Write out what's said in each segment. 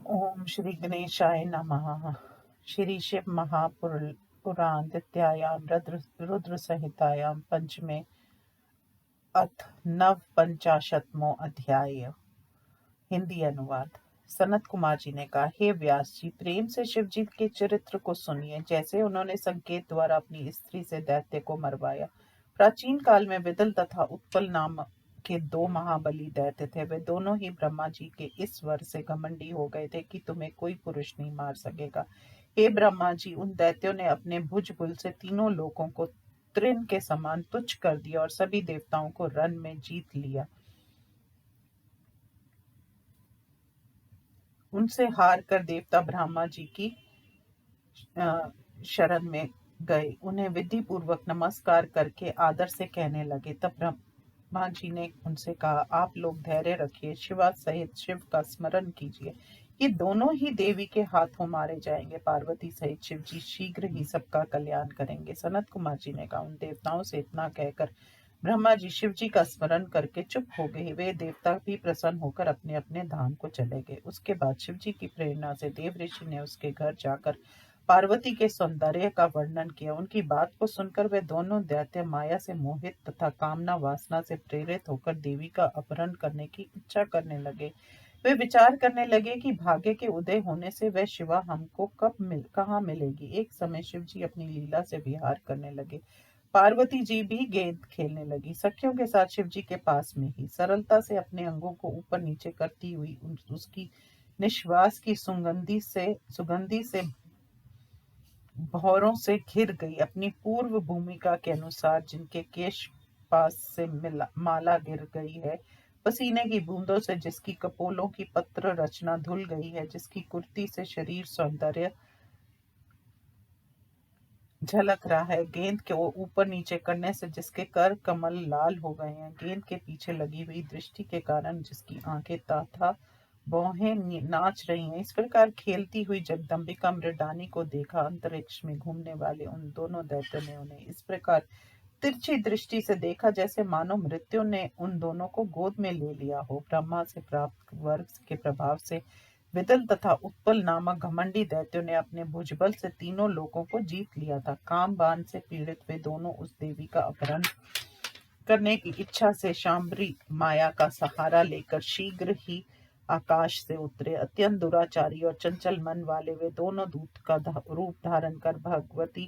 ओम श्री गणेशाय नमः। श्री शिव महापुराण द्वितीयायां रुद्र संहितायां पंचमे अथ नवपंचाशतमो अध्याय। हिंदी अनुवाद। सनत कुमार जी ने कहा, हे व्यास जी, प्रेम से शिव जी के चरित्र को सुनिए। जैसे उन्होंने संकेत द्वारा अपनी स्त्री से दैत्य को मरवाया। प्राचीन काल में विदल तथा उत्पल नाम के दो महाबली दैत्य थे। वे दोनों ही ब्रह्मा जी के इस वर से घमंडी हो गए थे कि तुम्हें कोई पुरुष नहीं मार सकेगा। हे ब्रह्मा जी, उन दैत्यों ने अपने भुजबल से तीनों लोगों को तृण के समान तुच्छ कर दिया और सभी देवताओं को रण में जीत लिया। उनसे हार कर देवता ब्रह्मा जी की शरण में गए। उन्हें विधि पूर्वक नमस्कार करके आदर से कहने लगे। तब ब्रह्मा जी ने उनसे कहा, आप लोग धैर्य रखिए, शिवा सहित शिव का स्मरण कीजिए। ये दोनों ही देवी के हाथों मारे जाएंगे। पार्वती सहित शिव जी शीघ्र ही सबका कल्याण करेंगे। सनत कुमार जी ने कहा, उन देवताओं से इतना कहकर ब्रह्मा जी शिव जी का स्मरण करके चुप हो गए। वे देवता भी प्रसन्न होकर अपने अपने धाम को चले गए। उसके बाद शिव जी की प्रेरणा से देव ऋषि ने उसके घर जाकर पार्वती के सौंदर्य का वर्णन किया। उनकी बात को सुनकर वे दोनों दैत्य माया से मोहित तथा कामना वासना से प्रेरित होकर देवी का अपहरण करने की इच्छा करने लगे। वे विचार करने लगे कि भाग्य के उदय होने से वह शिवा हमको कहाँ मिलेगी। एक समय शिव जी अपनी लीला से विहार करने लगे। पार्वती जी भी गेंद खेलने लगी। सखियों के साथ शिव जी के पास में ही सरलता से अपने अंगों को ऊपर नीचे करती हुई उसकी निश्वास की सुगंधी से भौरों से घिर गई। अपनी पूर्व भूमिका के अनुसार जिनके केश पास से माला गिर गई है, पसीने की बूंदों से जिसकी कपोलों की पत्र रचना धुल गई है, जिसकी कुर्ती से शरीर सौंदर्य झलक रहा है, गेंद के ऊपर नीचे करने से जिसके कर कमल लाल हो गए हैं, गेंद के पीछे लगी हुई दृष्टि के कारण जिसकी आंखें तथा भौहें नाच रही हैं। इस प्रकार खेलती हुई जगदम्बिका मृडानी को देखा। अंतरिक्ष में घूमने वाले उन दोनों दैत्यों ने उन्हें इस प्रकार तिरछी दृष्टि से देखा जैसे मानो मृत्यु ने उन दोनों को गोद में ले लिया हो। ब्रह्मा से प्राप्त वर के प्रभाव से विदल तथा उत्पल नामक घमंडी दैत्यों ने अपने भुजबल से तीनों लोगों को जीत लिया था। काम बाण से पीड़ित वे दोनों उस देवी का अपहरण करने की इच्छा से शांभरी माया का सहारा लेकर शीघ्र ही आकाश से उतरे। अत्यंत दुराचारी और चंचल मन वाले वे दोनों दूत का रूप धारण कर भगवती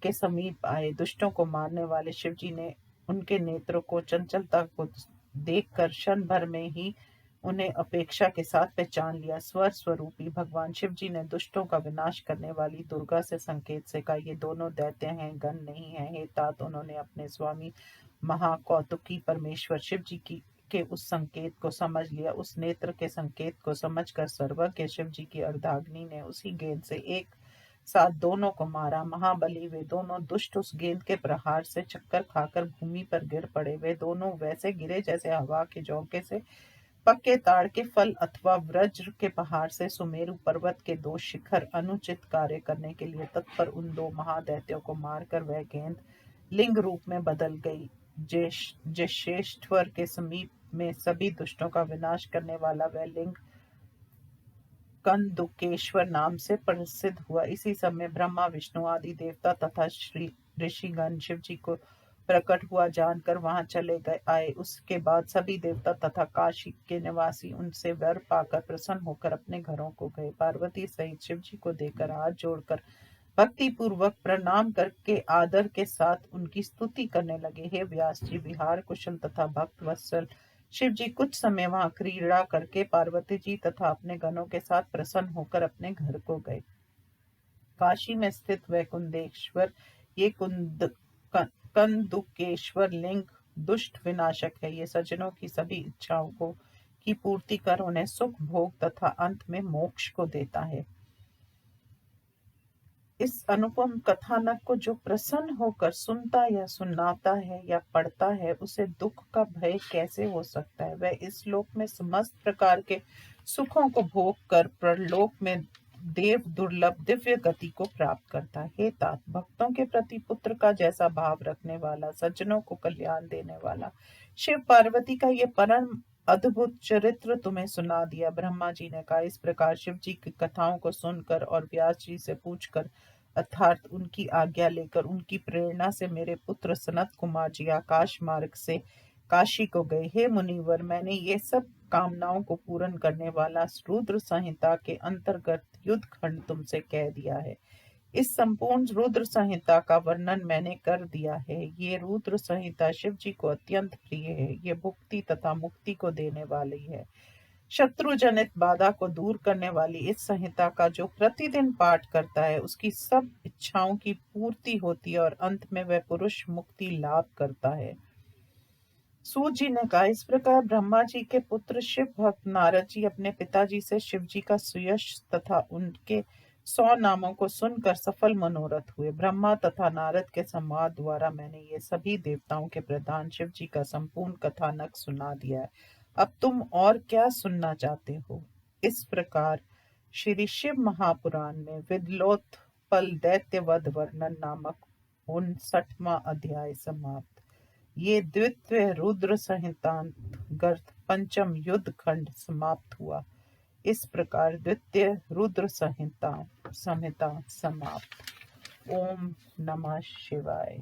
के समीप आए। दुष्टों को मारने वाले शिव जी ने उनके नेत्रों को चंचलता को देखकर क्षण भर में ही उन्हें अपेक्षा के साथ पहचान लिया। स्वर स्वरूपी भगवान शिव जी ने दुष्टों का विनाश करने वाली दुर्गा से संकेत से कहा, ये दोनों दैत्य हैं, गण नहीं है। हे तात, उन्होंने अपने स्वामी महाकौतुकी परमेश्वर शिव जी की के उस संकेत को समझ लिया। उस नेत्र के संकेत को समझकर सर्वज्ञ शिव जी की अर्धाग्नि ने उसी गेंद से एक साथ दोनों को मारा। महाबली वे दोनों दुष्ट उस गेंद के प्रहार से चक्कर खाकर भूमि पर गिर पड़े। वे दोनों वैसे गिरे जैसे हवा के झोंके से पक्के ताड़ के फल अथवा वज्र के पहाड़ से सुमेरु पर्वत के दो शिखर अनुचित कार्य करने के लिए तत्पर उन दो महादैत्यों को मारकर वह गेंद लिंग रूप में बदल गई। जशेश्वर के समीप में सभी दुष्टों का विनाश करने वाला वह लिंग कंदुकेश्वर नाम से प्रसिद्ध हुआ। इसी समय ब्रह्मा विष्णु आदि देवता तथा श्री ऋषिगण शिव जी को प्रकट हुआ जानकर वहां चले गए आए। उसके बाद सभी देवता तथा काशी के निवासी उनसे वर पाकर प्रसन्न होकर अपने घरों को गए। पार्वती सहित शिव जी को देखकर हाथ जोड़कर भक्ति पूर्वक प्रणाम करके आदर के साथ उनकी स्तुति करने लगे। हे व्यास जी, विहार कुशल तथा भक्त वत्सल शिव जी कुछ समय वहां क्रीड़ा करके पार्वती जी तथा अपने गणों के साथ प्रसन्न होकर अपने घर को गए। काशी में स्थित वैकुंठेश्वर ये कंदुकेश्वर लिंग दुष्ट विनाशक है। ये सज्जनों की सभी इच्छाओं को की पूर्ति कर उन्हें सुख भोग तथा अंत में मोक्ष को देता है। इस अनुपम कथानक को जो प्रसन्न होकर सुनता या सुनाता है या पढ़ता है, उसे दुख का भय कैसे हो सकता है। वह इस लोक में समस्त प्रकार के सुखों को भोग कर परलोक में देव दुर्लभ दिव्य गति को प्राप्त करता है। हे तात, भक्तों के प्रति पुत्र का जैसा भाव रखने वाला, सज्जनों को कल्याण देने वाला शिव पार्वती का ये परम अद्भुत चरित्र तुम्हें सुना दिया। ब्रह्मा जी ने कहा। इस प्रकार शिव जी की कथाओं को सुनकर और व्यास जी से पूछकर अर्थात उनकी आज्ञा लेकर उनकी प्रेरणा से मेरे पुत्र सनत कुमार जी आकाश मार्ग से काशी को गए। हे मुनिवर, मैंने ये सब कामनाओं को पूर्ण करने वाला रुद्र संहिता के अंतर्गत युद्ध खंड तुमसे कह दिया है। इस संपूर्ण रुद्र संहिता का वर्णन मैंने कर दिया है। ये रुद्र संहिता शिव जी को अत्यंत प्रिय है। ये भुक्ति तथा मुक्ति को देने वाली है। शत्रु जनित बाधा को दूर करने वाली इस संहिता का जो प्रतिदिन पाठ करता है उसकी सब इच्छाओं की पूर्ति होती है और अंत में वह पुरुष मुक्ति लाभ करता है। सूत जी ने कहा। इस प्रकार ब्रह्मा जी के पुत्र शिव भक्त नारद जी अपने पिताजी से शिव जी का सुयश तथा उनके 100 नामों को सुनकर सफल मनोरथ हुए। ब्रह्मा तथा नारद के संवाद द्वारा मैंने ये सभी देवताओं के प्रधान शिव जी का संपूर्ण कथानक सुना दिया है। अब तुम और क्या सुनना चाहते हो? इस प्रकार श्री शिव महापुराण में विद्लोत्पल दैत्यवध वर्णन नामक 59वां अध्याय समाप्त। ये द्वितीय रुद्र संहितांतर्गत पंचम युद्ध खंड समाप्त हुआ। इस प्रकार द्वितीय रुद्र संहिता समाप्त। ओम नमः शिवाय।